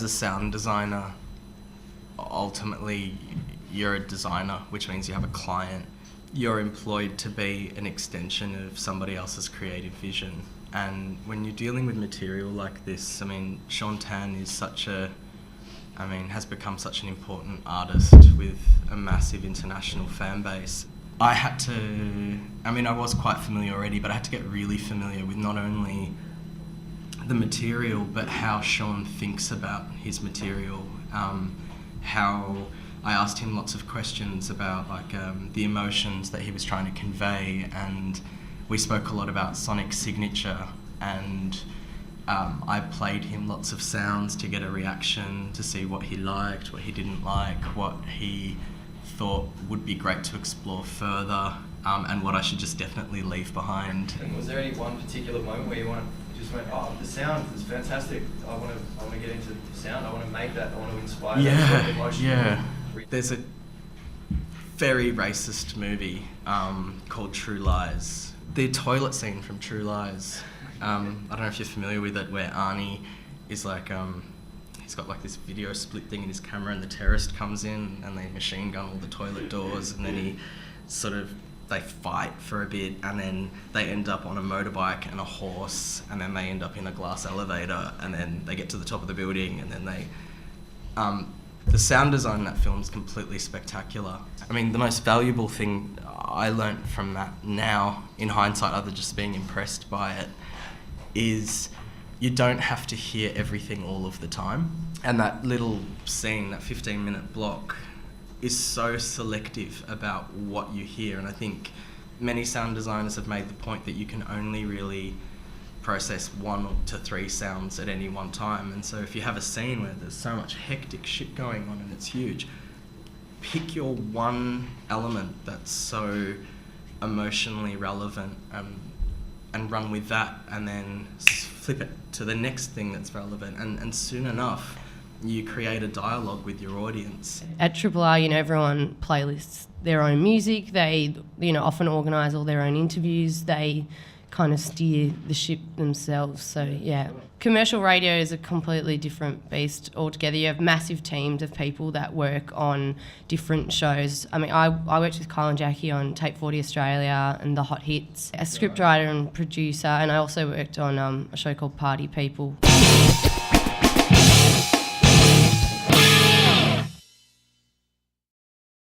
as a sound designer, ultimately you're a designer, which means you have a client. You're employed to be an extension of somebody else's creative vision. And when you're dealing with material like this, I mean, Shaun Tan is has become such an important artist with a massive international fan base. I was quite familiar already, but I had to get really familiar with not only the material, but how Shaun thinks about his material. How I asked him lots of questions about the emotions that he was trying to convey, and we spoke a lot about sonic signature, and I played him lots of sounds to get a reaction, to see what he liked, what he didn't like, what he thought would be great to explore further, and what I should just definitely leave behind. And was there any one particular moment where you just went, oh, the sound is fantastic, I want to get into the sound, I want to make that, I want to inspire that sort of emotion? Yeah. There's a very racist movie called True Lies. The toilet scene from True Lies, I don't know if you're familiar with it, where Arnie is he's got this video split thing in his camera, and the terrorist comes in and they machine gun all the toilet doors, and then they fight for a bit, and then they end up on a motorbike and a horse, and then they end up in a glass elevator, and then they get to the top of the building, and then the sound design in that film is completely spectacular. I mean, the most valuable thing I learnt from that now, in hindsight, other just being impressed by it, is you don't have to hear everything all of the time. And that little scene, that 15-minute block, is so selective about what you hear. And I think many sound designers have made the point that you can only really process 1 to 3 sounds at any one time. And so if you have a scene where there's so much hectic shit going on and it's huge, pick your one element that's so emotionally relevant and run with that, and then flip it to the next thing that's relevant, and soon enough you create a dialogue with your audience. At Triple R, everyone playlists their own music. They, often organise all their own interviews. They kind of steer the ship themselves. So, yeah. Commercial radio is a completely different beast altogether. You have massive teams of people that work on different shows. I mean, I worked with Kyle and Jackie on Tape 40 Australia and The Hot Hits, a scriptwriter and producer, and I also worked on a show called Party People.